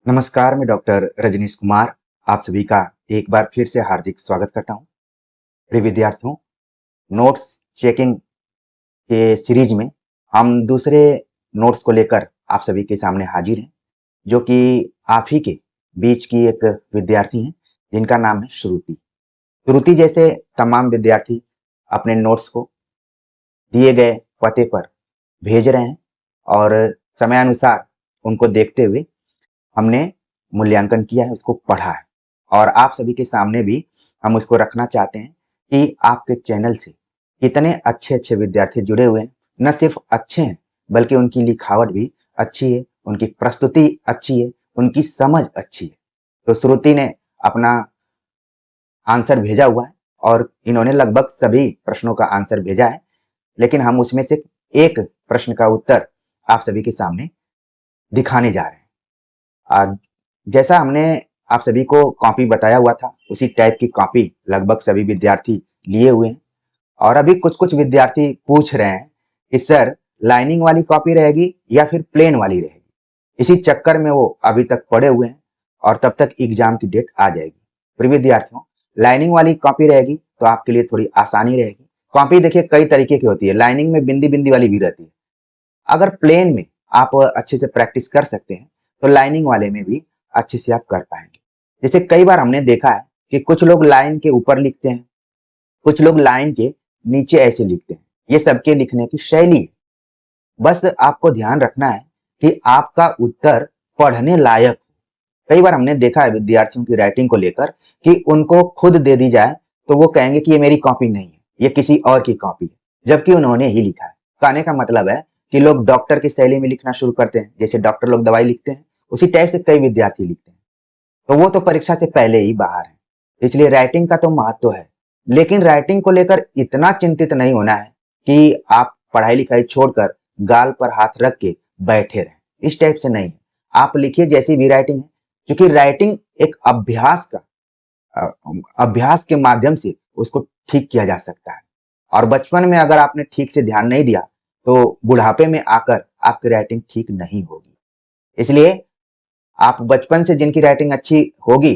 नमस्कार, मैं डॉक्टर रजनीश कुमार आप सभी का एक बार फिर से हार्दिक स्वागत करता हूं। प्रिय विद्यार्थियों, नोट्स चेकिंग के सीरीज में हम दूसरे नोट्स को लेकर आप सभी के सामने हाजिर हैं, जो कि आप ही के बीच की एक विद्यार्थी हैं, जिनका नाम है श्रुति। श्रुति जैसे तमाम विद्यार्थी अपने नोट्स को दिए गए पते पर भेज रहे हैं और समयानुसार उनको देखते हुए हमने मूल्यांकन किया है, उसको पढ़ा है और आप सभी के सामने भी हम उसको रखना चाहते हैं कि आपके चैनल से कितने अच्छे-अच्छे विद्यार्थी जुड़े हुए हैं। न सिर्फ अच्छे हैं, बल्कि उनकी लिखावट भी अच्छी है, उनकी प्रस्तुति अच्छी है, उनकी समझ अच्छी है। तो श्रुति ने अपना आंसर भेजा हुआ है और इन्होंने लगभग सभी प्रश्नों का आंसर भेजा है, लेकिन हम उसमें से एक प्रश्न का उत्तर आप सभी के सामने दिखाने जा रहे हैं। आज जैसा हमने आप सभी को कॉपी बताया हुआ था, उसी टाइप की कॉपी लगभग सभी विद्यार्थी लिए हुए हैं और अभी कुछ-कुछ विद्यार्थी पूछ रहे हैं कि सर लाइनिंग वाली कॉपी रहेगी या फिर प्लेन वाली रहेगी। इसी चक्कर में वो अभी तक पड़े हुए हैं और तब तक एग्जाम की डेट आ जाएगी। प्रिय विद्यार्थियों, लाइनिंग वाली कॉपी रहेगी तो आपके लिए थोड़ी आसानी रहेगी। कॉपी देखिए कई तरीके की होती है, लाइनिंग में बिंदी-बिंदी वाली भी रहती है। अगर प्लेन में आप अच्छे से प्रैक्टिस कर सकते हैं, तो लाइनिंग वाले में भी अच्छे से आप कर पाएंगे। जैसे कई बार हमने देखा है कि कुछ लोग लाइन के ऊपर लिखते हैं, कुछ लोग लाइन के नीचे ऐसे लिखते हैं। ये सबके लिखने की शैली है। बस आपको ध्यान रखना है कि आपका उत्तर पढ़ने लायक हो। कई बार हमने देखा है विद्यार्थियों की राइटिंग को लेकर कि उनको खुद दे दी जाए तो वो कहेंगे कि ये मेरी कॉपी नहीं है, ये किसी और की कॉपी है, जबकि उन्होंने ही लिखा है। कहने का मतलब है कि लोग डॉक्टर की शैली में लिखना शुरू करते हैं, जैसे डॉक्टर लोग दवाई लिखते हैं, उसी टाइप से कई विद्यार्थी लिखते हैं। तो वो तो परीक्षा से पहले ही बाहर है। इसलिए राइटिंग का तो महत्व है, लेकिन राइटिंग को लेकर इतना चिंतित नहीं होना है कि आप पढ़ाई लिखाई छोड़कर गाल पर हाथ रख के बैठे रहें। इस टाइप से नहीं है। आप लिखिए जैसी भी राइटिंग है, क्योंकि राइटिंग एक अभ्यास के माध्यम से उसको ठीक किया जा सकता है और बचपन में अगर आपने ठीक से ध्यान नहीं दिया तो बुढ़ापे में आकर आपकी राइटिंग ठीक नहीं होगी। इसलिए आप बचपन से जिनकी राइटिंग अच्छी होगी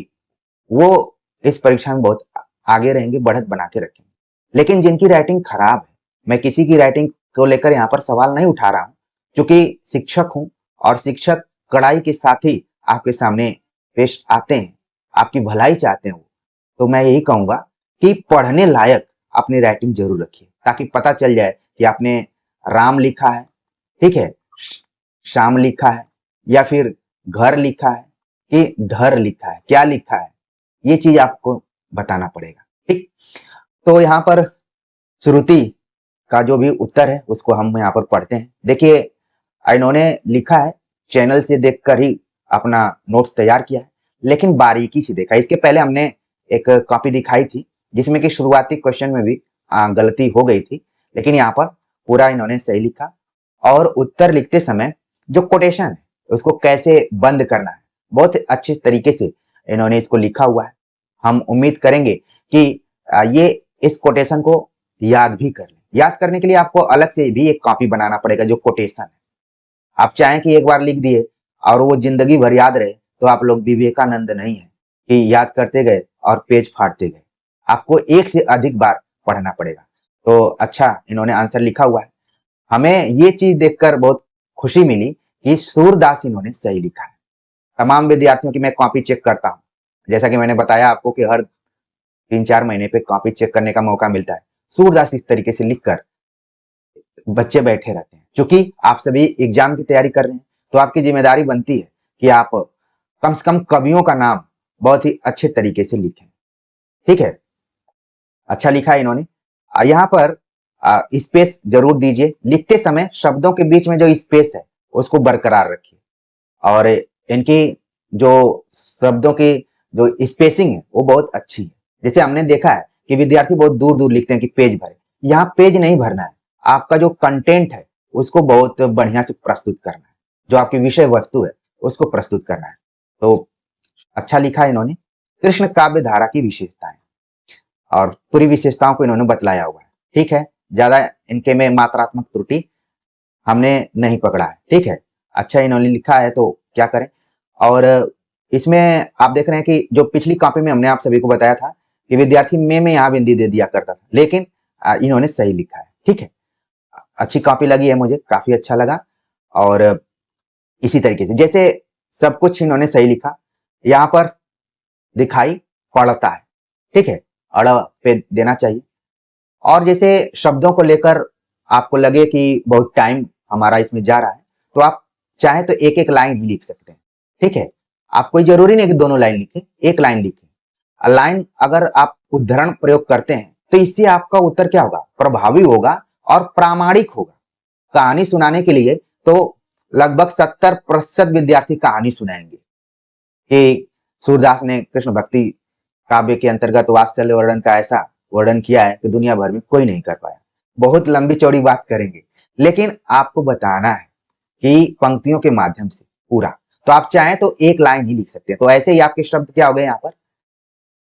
वो इस परीक्षा में बहुत आगे रहेंगे, बढ़त बना के रखेंगे। लेकिन जिनकी राइटिंग खराब है, मैं किसी की राइटिंग को लेकर यहाँ पर सवाल नहीं उठा रहा हूँ, क्योंकि शिक्षक हूँ और शिक्षक कड़ाई के साथ ही आपके सामने पेश आते हैं, आपकी भलाई चाहते हैं वो। तो मैं यही कहूँगा कि पढ़ने लायक अपनी राइटिंग जरूर रखिए, ताकि पता चल जाए कि आपने राम लिखा है, ठीक है, श्याम लिखा है या फिर घर लिखा है कि धर लिखा है, क्या लिखा है, ये चीज आपको बताना पड़ेगा। ठीक, तो यहाँ पर श्रुति का जो भी उत्तर है उसको हम यहाँ पर पढ़ते हैं। देखिए, इन्होंने लिखा है चैनल से देखकर ही अपना नोट्स तैयार किया है, लेकिन बारीकी से देखा। इसके पहले हमने एक कॉपी दिखाई थी जिसमें कि शुरुआती क्वेश्चन में भी गलती हो गई थी, लेकिन यहाँ पर पूरा इन्होंने सही लिखा और उत्तर लिखते समय जो कोटेशन है उसको कैसे बंद करना है बहुत अच्छे तरीके से इन्होंने इसको लिखा हुआ है। हम उम्मीद करेंगे कि ये इस कोटेशन को याद भी कर लें। याद करने के लिए आपको अलग से भी एक कॉपी बनाना पड़ेगा जो कोटेशन है। आप चाहें कि एक बार लिख दिए और वो जिंदगी भर याद रहे, तो आप लोग विवेकानंद नहीं है कि याद करते गए और पेज फाड़ते गए। आपको एक से अधिक बार पढ़ना पड़ेगा। तो अच्छा, इन्होंने आंसर लिखा हुआ है। हमें ये चीज देखकर बहुत खुशी मिली कि सूरदास इन्होंने सही लिखा है। तमाम विद्यार्थियों की मैं कॉपी चेक करता हूँ, जैसा कि मैंने बताया आपको कि हर 3-4 महीने पे कॉपी चेक करने का मौका मिलता है। सूरदास इस तरीके से लिखकर बच्चे बैठे रहते हैं। क्योंकि आप सभी एग्जाम की तैयारी कर रहे हैं, तो आपकी जिम्मेदारी बनती है कि आप कम से कम कवियों का नाम बहुत ही अच्छे तरीके से लिखें। ठीक है, अच्छा लिखा है इन्होंने। यहाँ पर स्पेस जरूर दीजिए। लिखते समय शब्दों के बीच में जो स्पेस है उसको बरकरार रखिए और इनकी जो शब्दों की जो स्पेसिंग है वो बहुत अच्छी है। जैसे हमने देखा है कि विद्यार्थी बहुत दूर दूर लिखते हैं कि पेज भरे। यहाँ पेज नहीं भरना है, आपका जो कंटेंट है उसको बहुत बढ़िया से प्रस्तुत करना है, जो आपकी विषय वस्तु है उसको प्रस्तुत करना है। तो अच्छा लिखा है इन्होंने। कृष्ण काव्य धारा की विशेषताएं और पूरी विशेषताओं को इन्होंने बतलाया हुआ है। ठीक है, ज्यादा इनके में मात्रात्मक त्रुटि हमने नहीं पकड़ा है। ठीक है, अच्छा इन्होंने लिखा है तो क्या करें। और इसमें आप देख रहे हैं कि जो पिछली कॉपी में हमने आप सभी को बताया था कि विद्यार्थी में यहाँ बिंदी दे दिया करता था, लेकिन इन्होंने सही लिखा है। ठीक है, अच्छी कॉपी लगी है मुझे, काफी अच्छा लगा। और इसी तरीके से जैसे सब कुछ इन्होंने सही लिखा, यहाँ पर दिखाई पड़ता है। ठीक है, अड़ पे देना चाहिए। और जैसे शब्दों को लेकर आपको लगे कि बहुत टाइम हमारा इसमें जा रहा है, तो आप चाहे तो एक एक लाइन ही लिख सकते हैं। ठीक है, आप कोई जरूरी नहीं कि दोनों लाइन लिखें, एक लाइन लिखें। लाइन अगर आप उद्धरण प्रयोग करते हैं तो इससे आपका उत्तर क्या होगा, प्रभावी होगा और प्रामाणिक होगा। कहानी सुनाने के लिए तो लगभग 70% विद्यार्थी कहानी सुनाएंगे कि सूरदास ने कृष्ण भक्ति काव्य के अंतर्गत वात्सल्य वर्णन का ऐसा वर्णन किया है कि दुनिया भर में कोई नहीं कर पाया। बहुत लंबी चौड़ी बात करेंगे, लेकिन आपको बताना है कि पंक्तियों के माध्यम से पूरा। तो आप चाहें तो एक लाइन ही लिख सकते हैं। तो ऐसे ही आपके शब्द क्या हो गए यहाँ पर,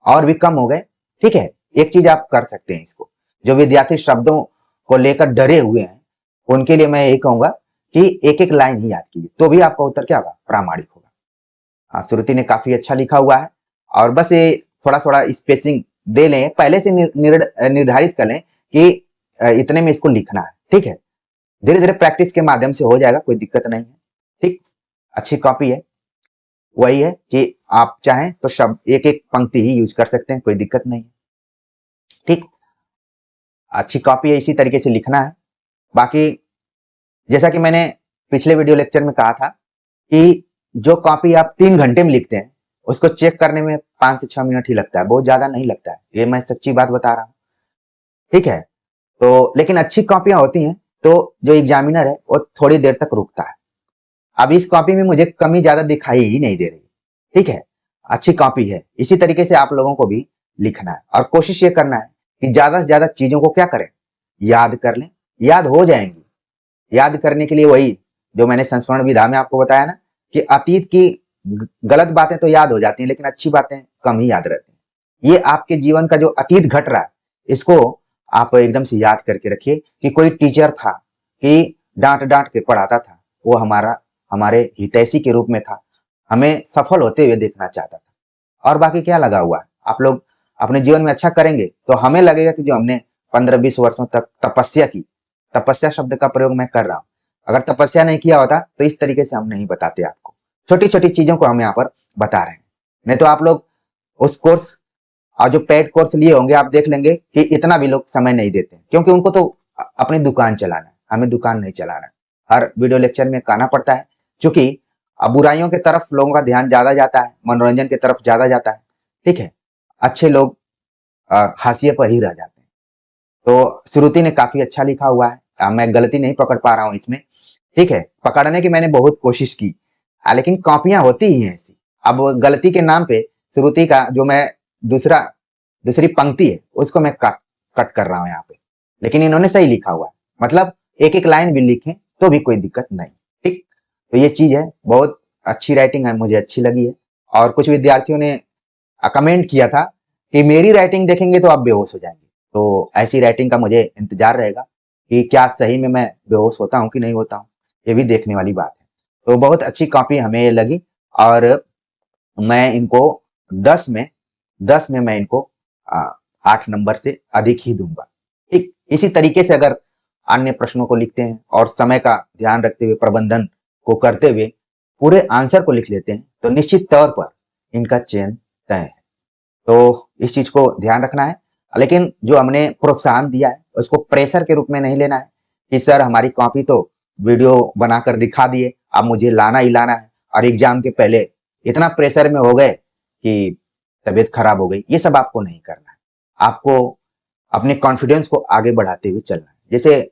और भी कम हो गए। ठीक है, एक चीज आप कर सकते हैं इसको, जो विद्यार्थी शब्दों को लेकर डरे हुए हैं उनके लिए मैं यही कहूंगा कि एक एक लाइन ही याद कीजिए, तो भी आपका उत्तर क्या होगा, प्रामाणिक होगा। श्रुति ने काफी अच्छा लिखा हुआ है, और बस ये थोड़ा थोड़ा स्पेसिंग दे लें, पहले से निर्धारित कर लें कि इतने में इसको लिखना है। ठीक है, धीरे धीरे प्रैक्टिस के माध्यम से हो जाएगा, कोई दिक्कत नहीं है। ठीक, अच्छी कॉपी है। वही है कि आप चाहें तो शब्द एक एक पंक्ति ही यूज कर सकते हैं, कोई दिक्कत नहीं है। ठीक, अच्छी कॉपी है, इसी तरीके से लिखना है। बाकी जैसा कि मैंने पिछले वीडियो लेक्चर में कहा था कि जो कॉपी आप 3 घंटे में लिखते हैं उसको चेक करने में 5 से 6 मिनट ही लगता है, बहुत ज्यादा नहीं लगता है। ये मैं सच्ची बात बता रहा हूँ। ठीक है, तो लेकिन अच्छी कॉपियां होती हैं तो जो एग्जामिनर है वो थोड़ी देर तक रुकता है। अब इस कॉपी में मुझे कमी ज्यादा दिखाई ही नहीं दे रही। ठीक है, अच्छी कॉपी है। इसी तरीके से आप लोगों को भी लिखना है, और कोशिश ये करना है कि ज्यादा से ज्यादा चीजों को क्या करें, याद कर लें। याद हो जाएंगी। याद करने के लिए वही जो मैंने संस्मरण विधा में आपको बताया ना, कि अतीत की गलत बातें तो याद हो जाती हैं, लेकिन अच्छी बातें कम ही याद रहती हैं। ये आपके जीवन का जो अतीत घट रहा है, इसको आप एकदम से याद करके रखिए कि कोई टीचर था कि डांट डांट के पढ़ाता था, वो हमारे हितैषी के रूप में था, हमें सफल होते हुए देखना चाहता था। और बाकी क्या लगा हुआ है, आप लोग अपने जीवन में अच्छा करेंगे तो हमें लगेगा कि जो हमने 15-20 वर्षों तक तपस्या की, तपस्या शब्द का प्रयोग मैं कर रहा हूं, अगर तपस्या नहीं किया होता तो इस तरीके से हम नहीं बताते आपको। छोटी छोटी चीजों को हम यहाँ पर बता रहे हैं। नहीं तो आप लोग उस कोर्स और जो पेड कोर्स लिए होंगे, आप देख लेंगे कि इतना भी लोग समय नहीं देते, क्योंकि उनको तो अपनी दुकान चलाना है, हमें दुकान नहीं चलाना है। हर वीडियो लेक्चर में कहना पड़ता है, क्योंकि बुराइयों की तरफ लोगों का ध्यान ज्यादा जाता है, मनोरंजन की तरफ ज्यादा जाता है। ठीक है, अच्छे लोग हाशिए पर ही रह जाते हैं। तो श्रुति ने काफी अच्छा लिखा हुआ है, मैं गलती नहीं पकड़ पा रहा हूं इसमें। ठीक है, पकड़ने की मैंने बहुत कोशिश की, लेकिन कॉपियां होती ही हैं ऐसी। अब गलती के नाम पे श्रुति का जो मैं दूसरी पंक्ति है उसको मैं कट कर रहा हूं यहाँ पे, लेकिन इन्होंने सही लिखा हुआ है। मतलब एक एक लाइन भी लिखें तो भी कोई दिक्कत नहीं। ठीक, तो ये चीज है, बहुत अच्छी राइटिंग है, मुझे अच्छी लगी है। और कुछ विद्यार्थियों ने कमेंट किया था कि मेरी राइटिंग देखेंगे तो आप बेहोश हो जाएंगे। तो ऐसी राइटिंग का मुझे इंतजार रहेगा कि क्या सही में मैं बेहोश होता हूं कि नहीं होता हूं, ये भी देखने वाली बात है। तो बहुत अच्छी कॉपी हमें ये लगी, और मैं इनको 10 में मैं इनको 8 नंबर से अधिक ही दूंगा। ठीक, इसी तरीके से अगर अन्य प्रश्नों को लिखते हैं और समय का ध्यान रखते हुए, प्रबंधन को करते हुए पूरे आंसर को लिख लेते हैं, तो निश्चित तौर पर इनका चयन तय है। तो इस चीज को ध्यान रखना है। लेकिन जो हमने प्रोत्साहन दिया है उसको प्रेशर के रूप में नहीं लेना है कि सर हमारी कॉपी तो वीडियो बनाकर दिखा दिए, अब मुझे लाना ही लाना है, और एग्जाम के पहले इतना प्रेशर में हो गए कि तबीयत खराब हो गई। ये सब आपको नहीं करना है। आपको अपने कॉन्फिडेंस को आगे बढ़ाते हुए चलना है। जैसे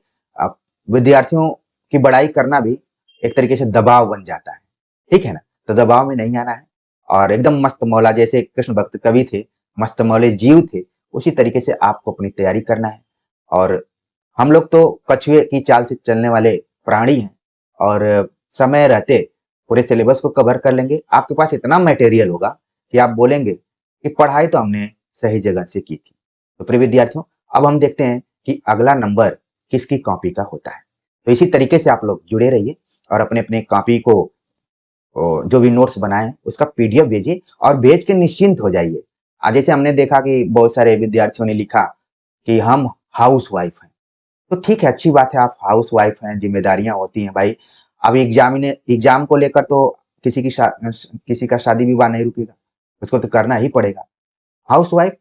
विद्यार्थियों की बड़ाई करना भी एक तरीके से दबाव बन जाता है। ठीक है ना, तो दबाव में नहीं आना है, और एकदम मस्त मौला, जैसे कृष्ण भक्त कवि थे, मस्त मौले जीव थे, उसी तरीके से आपको अपनी तैयारी करना है। और हम लोग तो कछुए की चाल से चलने वाले प्राणी हैं, और समय रहते पूरे सिलेबस को कवर कर लेंगे। आपके पास इतना मटेरियल होगा कि आप बोलेंगे कि पढ़ाई तो हमने सही जगह से की थी। तो प्रिय विद्यार्थियों, अब हम देखते हैं कि अगला नंबर किसकी कॉपी का होता है। तो इसी तरीके से आप लोग जुड़े रहिए और अपने अपने कॉपी को जो भी नोट्स बनाए उसका पीडीएफ भेजिए और भेज के निश्चिंत हो जाइए। जैसे हमने देखा कि बहुत सारे विद्यार्थियों ने लिखा कि हम हाउस वाइफ हैं, तो ठीक है, अच्छी बात है, आप हाउस वाइफ हैं, जिम्मेदारियां होती हैं भाई। अब एग्जाम को लेकर तो किसी का शादी विवाह नहीं रुकेगा, उसको तो करना ही पड़ेगा। हाउस वाइफ,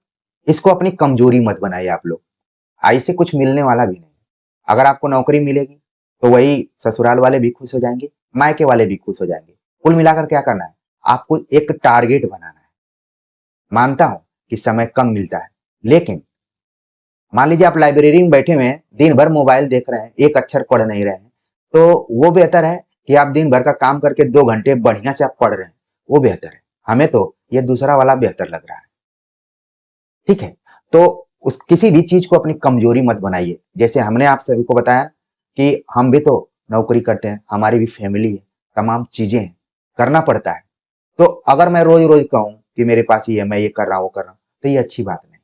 इसको अपनी कमजोरी मत बनाइए आप लोग। इससे कुछ मिलने वाला भी नहीं। अगर आपको नौकरी मिलेगी तो वही ससुराल वाले भी खुश हो जाएंगे, मायके वाले भी खुश हो जाएंगे। कुल मिलाकर क्या करना है, आपको एक टारगेट बनाना है। मानता हूं कि समय कम मिलता है, लेकिन मान लीजिए आप लाइब्रेरी में बैठे हुए हैं, दिन भर मोबाइल देख रहे हैं, एक अक्षर पढ़ नहीं रहे हैं, तो वो बेहतर है कि आप दिन भर का काम करके 2 घंटे बढ़िया से आप पढ़ रहे हैं, वो बेहतर है। हमें तो ये दूसरा वाला बेहतर लग रहा है। ठीक है, तो उस किसी भी चीज को अपनी कमजोरी मत बनाइए। जैसे हमने आप सभी को बताया कि हम भी तो नौकरी करते हैं, हमारी भी फैमिली है, तमाम चीजें हैं, करना पड़ता है। तो अगर मैं रोज रोज कहूं कि मेरे पास ये है, मैं ये कर रहा हूं, वो कर रहा हूं, तो ये अच्छी बात नहीं।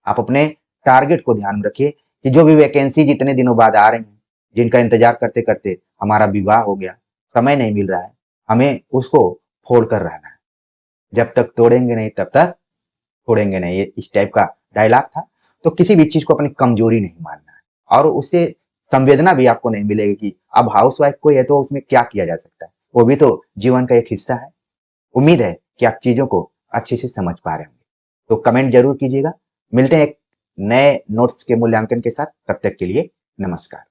आप अपने टारगेट को ध्यान में रखिए कि जो भी वैकेंसी जितने दिनों बाद आ रही हैं, जिनका इंतजार करते करते हमारा विवाह हो गया, समय नहीं मिल रहा है, हमें उसको फोड़ कर रहना है। जब तक तोड़ेंगे नहीं तब तक छोड़ेंगे नहीं, ये इस टाइप का डायलॉग था। तो किसी भी चीज को अपनी कमजोरी नहीं मानना है, और उससे संवेदना भी आपको नहीं मिलेगी कि अब हाउस वाइफ को है तो उसमें क्या किया जा सकता है, वो भी तो जीवन का एक हिस्सा है। उम्मीद है कि आप चीजों को अच्छे से समझ पा रहे होंगे। तो कमेंट जरूर कीजिएगा। मिलते हैं एक नए नोट्स के मूल्यांकन के साथ, तब तक के लिए नमस्कार।